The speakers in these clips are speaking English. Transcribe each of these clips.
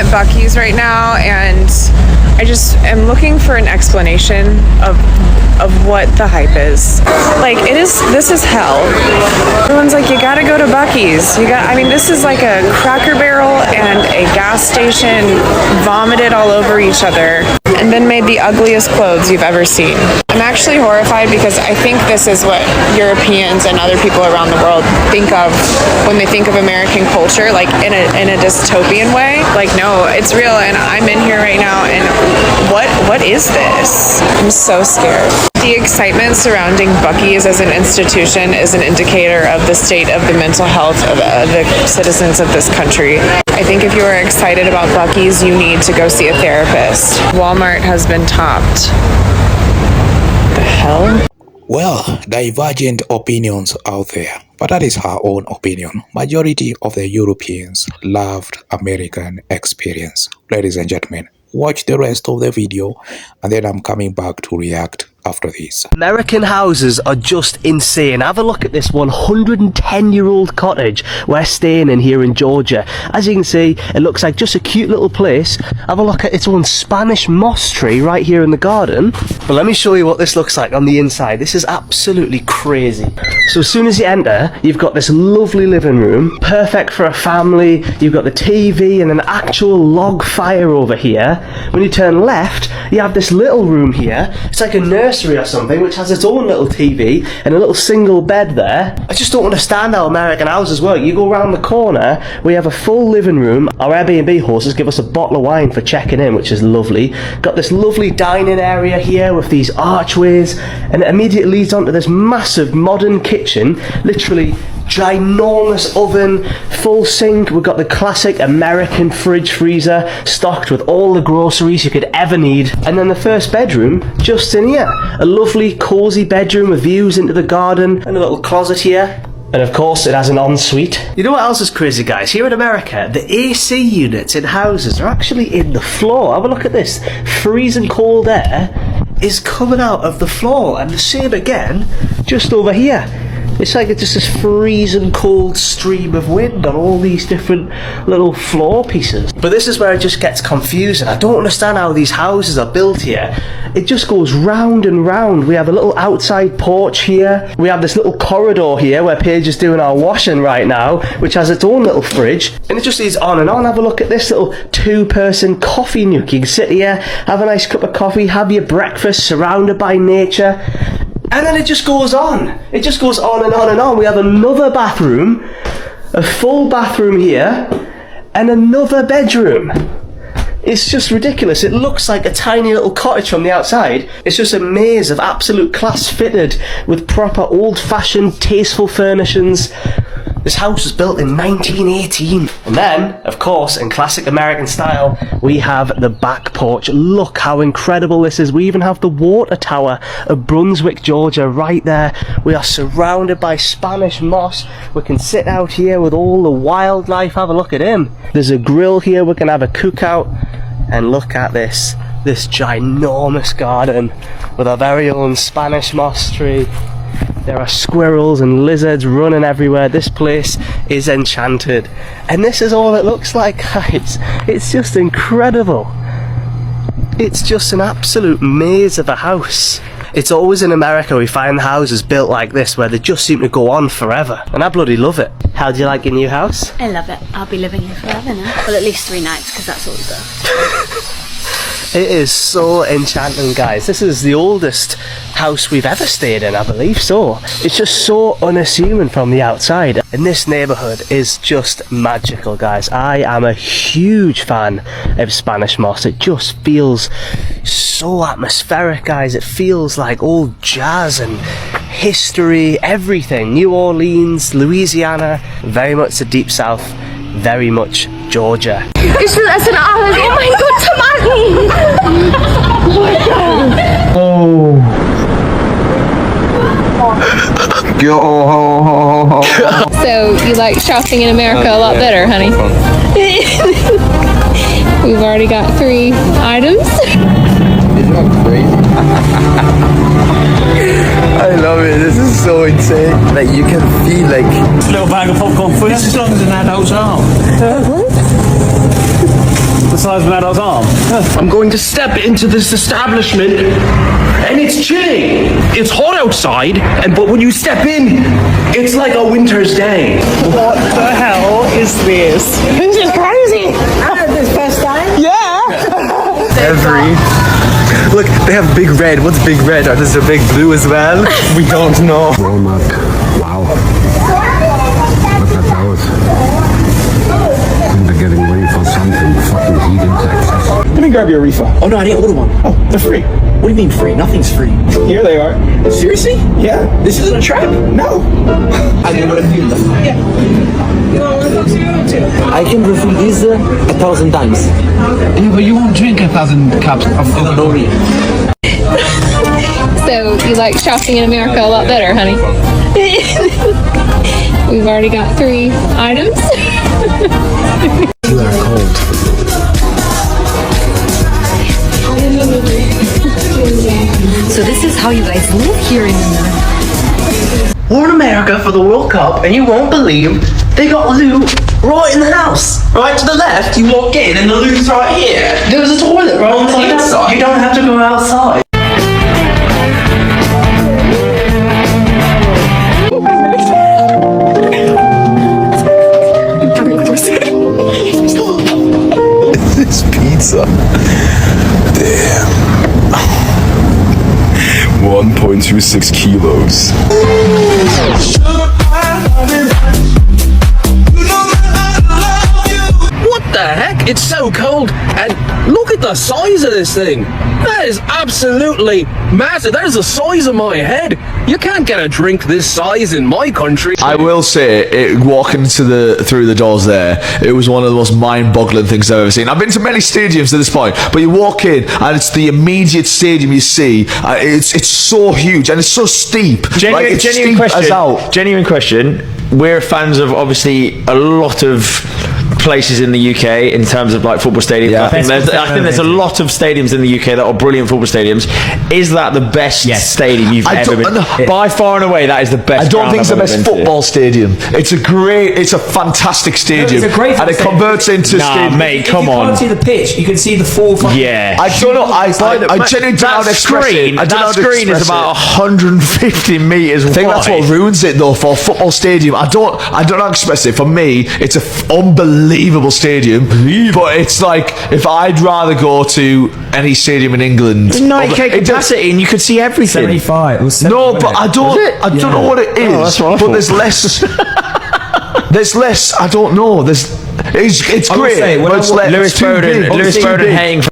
Buc-ee's right now, and I just am looking for an explanation of what the hype is. Like, this is hell. Everyone's like, you gotta go to Buc-ee's. This is like a Cracker Barrel and a gas station vomited all over each other and then made the ugliest clothes you've ever seen. I'm actually horrified because I think this is what Europeans and other people around the world think of when they think of American culture, like in a dystopian way. Like, no, it's real, and I'm in here right now, and what is this? I'm so scared. The excitement surrounding Buc-ee's as an institution is an indicator of the state of the mental health of the citizens of this country. I think if you are excited about Buc-ee's, you need to go see a therapist. Walmart has been topped. The hell? Well, divergent opinions out there, but that is her own opinion. Majority of the Europeans loved American experience. Ladies and gentlemen, watch the rest of the video, and then I'm coming back to react after this. American houses are just insane. Have a look at this 110-year-old cottage we're staying in here in Georgia. As you can see, it looks like just a cute little place. Have a look at its own Spanish moss tree right here in the garden. But let me show you what this looks like on the inside. This is absolutely crazy. So as soon as you enter, you've got this lovely living room, perfect for a family. You've got the TV and an actual log fire over here. When you turn left, you have this little room here. It's like a nursery or something, which has its own little TV and a little single bed there. I just don't understand how American houses work. You go around the corner, we have a full living room. Our Airbnb horses give us a bottle of wine for checking in, which is lovely. Got this lovely dining area here with these archways, and it immediately leads onto this massive modern kitchen, literally ginormous oven, full sink. We've got the classic American fridge freezer stocked with all the groceries you could ever need. And then the first bedroom just in here, a lovely cozy bedroom with views into the garden and a little closet here. And of course it has an ensuite. You know what else is crazy, guys? Here in America, the AC units in houses are actually in the floor. Have a look at this. Freezing cold air is coming out of the floor, and the same again just over here. It's like it's just this freezing cold stream of wind on all these different little floor pieces. But this is where it just gets confusing. I don't understand how these houses are built here. It just goes round and round. We have a little outside porch here. We have this little corridor here where Paige is doing our washing right now, which has its own little fridge. And it just leads on and on. Have a look at this little two-person coffee nook. You can sit here, have a nice cup of coffee, have your breakfast, surrounded by nature. And then it just goes on. It just goes on and on and on. We have another bathroom, a full bathroom here, and another bedroom. It's just ridiculous. It looks like a tiny little cottage from the outside. It's just a maze of absolute class fitted with proper old-fashioned, tasteful furnishings. This house was built in 1918. And then, of course, in classic American style, we have the back porch. Look how incredible this is. We even have the water tower of Brunswick, Georgia, right there. We are surrounded by Spanish moss. We can sit out here with all the wildlife. Have a look at him. There's a grill here. We can have a cookout. And look at this ginormous garden with our very own Spanish moss tree. There are squirrels and lizards running everywhere. This place is enchanted. And this is all it looks like, guys. It's just incredible. It's just an absolute maze of a house. It's always in America we find houses built like this where they just seem to go on forever. And I bloody love it. How do you like your new house? I love it. I'll be living here forever now. Well, at least 3 nights, because that's all we've got. It is so enchanting, guys. This is the oldest house we've ever stayed in, I believe so. It's just so unassuming from the outside. And this neighbourhood is just magical, guys. I am a huge fan of Spanish moss. It just feels so atmospheric, guys. It feels like old jazz and history, everything. New Orleans, Louisiana, very much the deep south, very much Georgia. Oh my god, tamales! So you like shopping in America a lot better, honey? We've already got 3 items. Isn't that crazy? I love it. This is so insane. Like, you can feel like a little bag of popcorn first, as long as an adult's arm. size of an adult's arm. I'm going to step into this establishment, and it's chilly. It's hot outside, but when you step in, it's like a winter's day. What the hell is this? This is crazy. This first time? Yeah. Look, they have big red. What's big red? Are there a big blue as well? We don't know. Walnut. Wow. Look at those. They're getting ready for something. Fucking heat in Texas. Let me grab your reefer. Oh no, I didn't order one. Oh, they're free. What do you mean free? Nothing's free. Here they are. Seriously? Yeah. This isn't a trap? No. I didn't want to feel them. I can refill this 1,000 times. Yeah, but you won't drink 1,000 cups of Glory. So you like shopping in America a lot better, honey? We've already got 3 items. You are cold. So this is how you guys live here in America. We're in America for the World Cup, and you won't believe they got loot right in the house. Right to the left, you walk in, and the loot's right here. There's a toilet right on the inside. You don't have to go outside. This pizza. Damn. 1.26 kilos. What the heck? It's so cold, and look at the size of this thing. That is absolutely massive. That is the size of my head. You can't get a drink this size in my country. I will say, walking through the doors there, it was one of the most mind-boggling things I've ever seen. I've been to many stadiums at this point, but you walk in and it's the immediate stadium you see. It's so huge and it's so steep. Genuine question. We're fans of obviously a lot of places in the UK in terms of like football stadiums. Yeah. I think there's a lot of stadiums in the UK that are brilliant football stadiums. Is that the best stadium you've ever been? By far and away, that is the best. I don't think it's the best football stadium. It's a fantastic stadium. It's a great and it converts into stadium. Mate, come on. You can't see the pitch. You can see the full. Yeah. I don't know. I genuinely don't know how to express it. That screen is about 150 meters wide. I think that's what ruins it though for a football stadium. I don't know how to express it. For me, it's an unbelievable stadium. But it's like if I'd rather go to any stadium in England. 90k capacity and you could see everything. 75. It was 70, no, but I don't know what it is. That's what I but thought. there's less. There's less. I don't know. It's great. Say, but it's less. Lewis Bowden hating.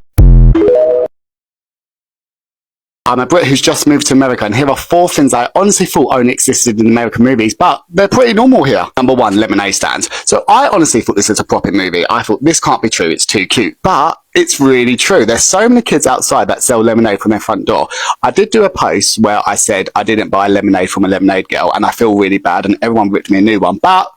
I'm a Brit who's just moved to America, and here are 4 things I honestly thought only existed in American movies, but they're pretty normal here. Number 1, lemonade stands. So I honestly thought this was a proper movie. I thought this can't be true, it's too cute. But it's really true. There's so many kids outside that sell lemonade from their front door. I did do a post where I said I didn't buy lemonade from a lemonade girl, and I feel really bad, and everyone ripped me a new one. But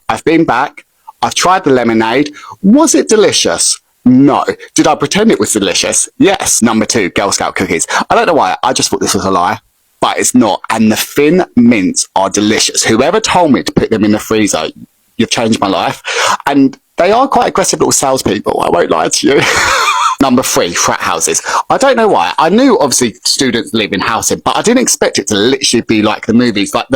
I've been back, I've tried the lemonade. Was it delicious? No. Did I pretend it was delicious? Yes. Number 2, Girl Scout cookies. I don't know why. I just thought this was a lie, but it's not. And the thin mints are delicious. Whoever told me to put them in the freezer, you've changed my life. And they are quite aggressive little salespeople. I won't lie to you. Number 3, frat houses. I don't know why. I knew obviously students live in housing, but I didn't expect it to literally be like the movies, like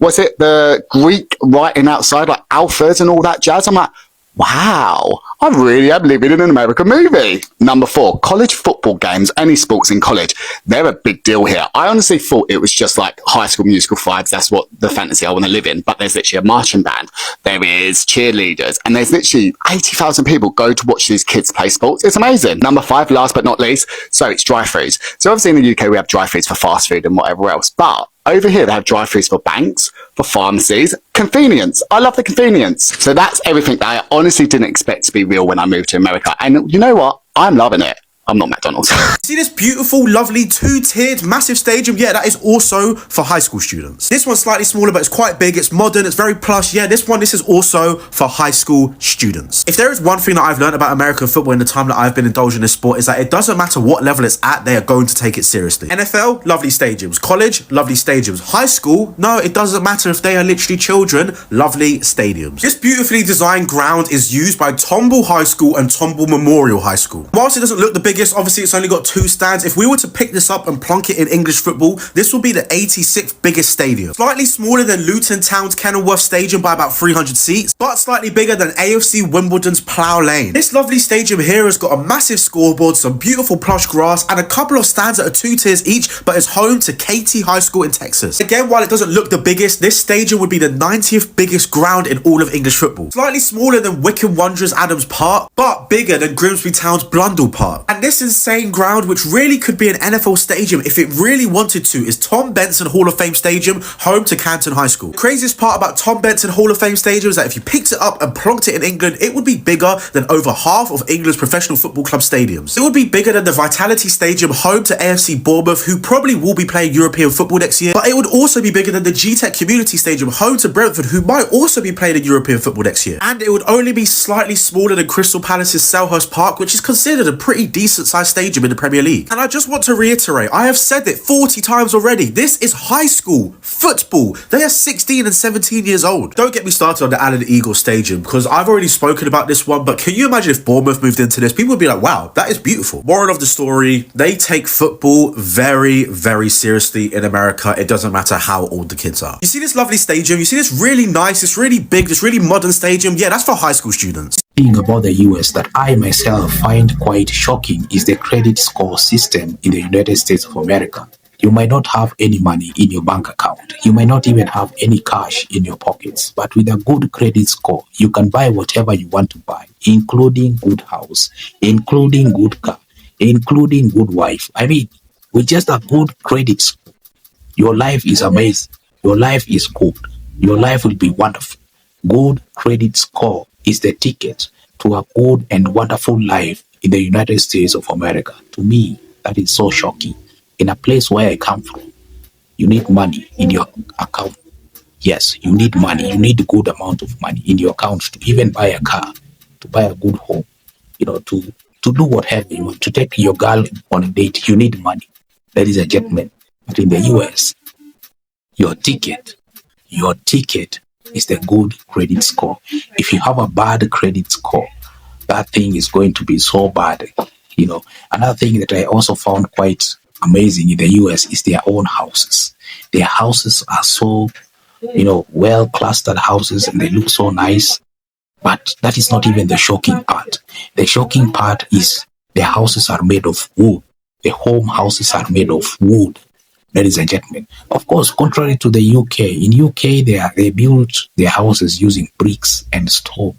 was it the Greek writing outside, like Alphas and all that jazz? I'm like, wow, I really am living in an American movie. Number 4, college football games, any sports in college. They're a big deal here. I honestly thought it was just like High School Musical vibes. That's what the fantasy I want to live in. But there's literally a marching band. There is cheerleaders. And there's literally 80,000 people go to watch these kids play sports. It's amazing. Number 5, last but not least, so it's drive-thrus. So obviously in the UK, we have drive-thrus for fast food and whatever else. But over here, they have drive-thrus for banks, for pharmacies, convenience. I love the convenience. So that's everything that I honestly didn't expect to be real when I moved to America. And you know what? I'm loving it. I'm not McDonald's. See this beautiful, lovely, two-tiered, massive stadium? Yeah, that is also for high school students. This one's slightly smaller, but it's quite big. It's modern. It's very plush. Yeah, this is also for high school students. If there is one thing that I've learned about American football in the time that I've been indulging in this sport, is that it doesn't matter what level it's at, they are going to take it seriously. NFL, lovely stadiums. College, lovely stadiums. High school, no, it doesn't matter if they are literally children, lovely stadiums. This beautifully designed ground is used by Tomball High School and Tomball Memorial High School. Whilst it doesn't look the biggest, obviously it's only got 2 stands. If we were to pick this up and plonk it in English football, this will be the 86th biggest stadium. Slightly smaller than Luton Town's Kenilworth Stadium by about 300 seats, but slightly bigger than AFC Wimbledon's Plough Lane. This lovely stadium here has got a massive scoreboard, some beautiful plush grass, and a couple of stands that are 2 tiers each, but is home to Katy High School in Texas. Again, while it doesn't look the biggest, this stadium would be the 90th biggest ground in all of English football. Slightly smaller than Wycombe Wanderers Adams Park, but bigger than Grimsby Town's Blundell Park. And this insane ground, which really could be an NFL stadium if it really wanted to, is Tom Benson Hall of Fame Stadium, home to Canton High School. The craziest part about Tom Benson Hall of Fame Stadium is that if you picked it up and plonked it in England, it would be bigger than over half of England's professional football club stadiums. It would be bigger than the Vitality Stadium, home to AFC Bournemouth, who probably will be playing European football next year, but it would also be bigger than the G-Tech Community Stadium, home to Brentford, who might also be playing in European football next year. And it would only be slightly smaller than Crystal Palace's Selhurst Park, which is considered a pretty decent sized stadium in the Premier League. And I just want to reiterate, I have said it 40 times already, this is high school football. They are 16 and 17 years old. Don't get me started on the Allen Eagle Stadium, because I've already spoken about this one, but can you imagine if Bournemouth moved into this? People would be like, wow, that is beautiful. Moral of the story, they take football very, very seriously in America. It doesn't matter how old the kids are. You see this lovely stadium? You see this really nice, this really big, this really modern stadium? Yeah, that's for high school students. Thing about the US that I myself find quite shocking is the credit score system in the United States of America. You might not have any money in your bank account. You might not even have any cash in your pockets. But with a good credit score, you can buy whatever you want to buy, including good house, including good car, including good wife. I mean, with just a good credit score, your life is amazing. Your life is good. Your life will be wonderful. Good credit score is the ticket to a good and wonderful life in the United States of America. To me, that is so shocking. In a place where I come from, you need money in your account. Yes, you need money. You need a good amount of money in your account to even buy a car, to buy a good home, to do whatever you want, to take your girl on a date. You need money, ladies and gentlemen. But in the US, your ticket is the good credit score. If you have a bad credit score, that thing is going to be so bad. Another thing that I also found quite amazing in the US is their own houses. Their houses are so, well clustered houses, and they look so nice. But that is not even the shocking part. The shocking part is the houses are made of wood. The home houses are made of wood, ladies and gentlemen. Of course, contrary to the UK, in UK they build their houses using bricks and stone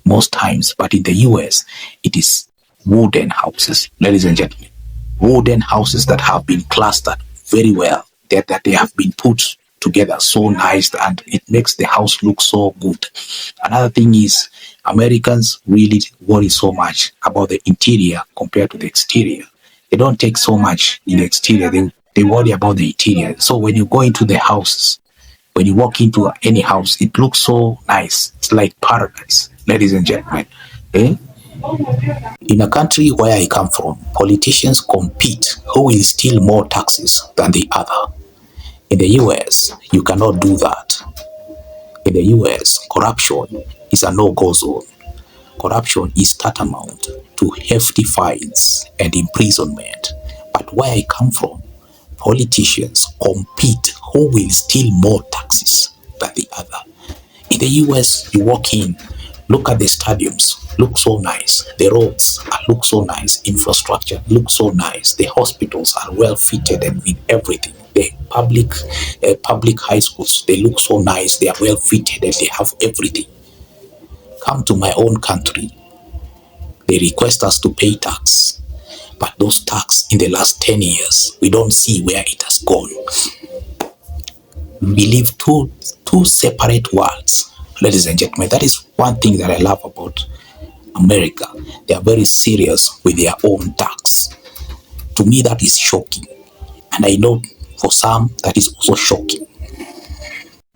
most times. But in the US, it is wooden houses, ladies and gentlemen. Wooden houses that have been clustered very well, that they have been put together so nice, and it makes the house look so good. Another thing is, Americans really worry so much about the interior compared to the exterior. They don't take so much in the exterior, they worry about the interior. So when you go into the houses, when you walk into any house, it looks so nice. It's like paradise, ladies and gentlemen. In a country where I come from, politicians compete who will steal more taxes than the other. In the US, you cannot do that. In the US, corruption is a no-go zone. Corruption is tantamount to hefty fines and imprisonment. But where I come from, politicians compete who will steal more taxes than the other. In the US, you walk in, look at the stadiums, look so nice. The roads look so nice. Infrastructure looks so nice. The hospitals are well fitted and with everything. The public high schools, they look so nice. They are well fitted and they have everything. Come to my own country. They request us to pay tax. But those tax in the last 10 years, we don't see where it has gone. We live two separate worlds, ladies and gentlemen. That is one thing that I love about America, they are very serious with their own tax. To me, that is shocking. And I know for some, that is also shocking.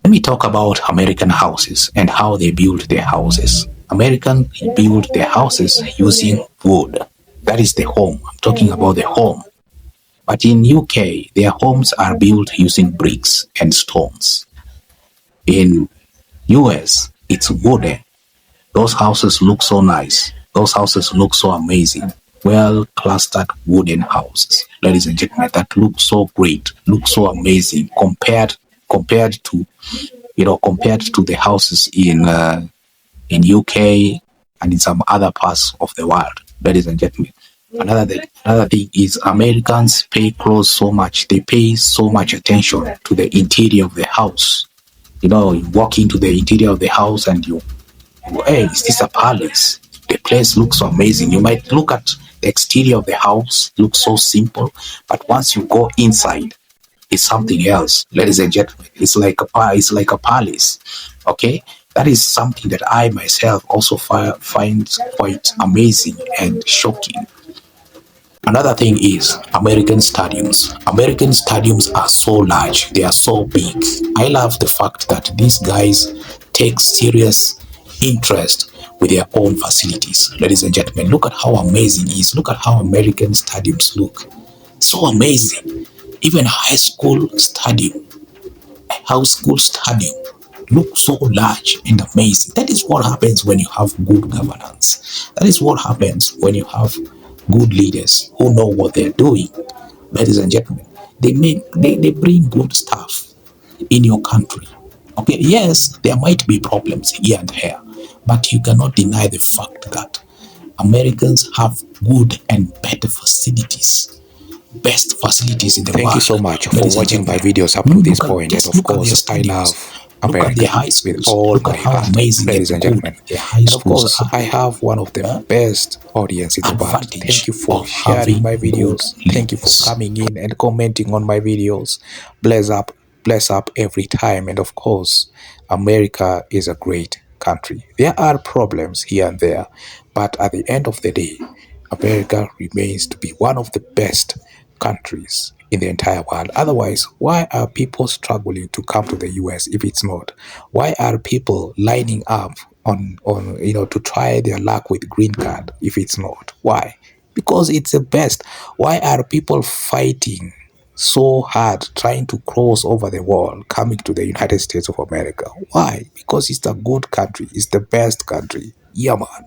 Let me talk about American houses and how they build their houses. Americans build their houses using wood. That is the home. I'm talking about the home. But in UK, their homes are built using bricks and stones. In US, it's wooden. Those houses look so nice. Those houses look so amazing. Well clustered wooden houses, ladies and gentlemen, that look so great, look so amazing compared to the houses in UK and in some other parts of the world, ladies and gentlemen. Another thing is Americans pay close so much. They pay so much attention to the interior of the house. You walk into the interior of the house and hey, is this a palace? The place looks so amazing. You might look at the exterior of the house, looks so simple, but once you go inside, it's something else, ladies and gentlemen. It's like a palace. Okay, that is something that I myself also find quite amazing and shocking. Another thing is American stadiums. American stadiums are so large, they are so big. I love the fact that these guys take serious interest with their own facilities. Ladies and gentlemen, look at how amazing it is. Look at how American stadiums look. So amazing. Even high school stadium look so large and amazing. That is what happens when you have good governance. That is what happens when you have good leaders who know what they're doing. Ladies and gentlemen, they bring good stuff in your country. Okay, yes, there might be problems here and there, but you cannot deny the fact that Americans have good and better facilities, best facilities in the world. Thank you so much for watching my videos up to this point. And of course, I love America with all my heart, ladies and gentlemen. And of course, I have one of the best audience in the world. Thank you for sharing my videos. Thank you for coming in and commenting on my videos. Bless up every time. And of course, America is a great country. There are problems here and there, but at the end of the day, America remains to be one of the best countries in the entire world. Otherwise, why are people struggling to come to the US if it's not? Why are people lining up on to try their luck with green card if it's not? Why? Because it's the best. Why are people fighting so hard trying to cross over the wall coming to the United States of America? Why? Because it's a good country. It's the best country. Yeah, man.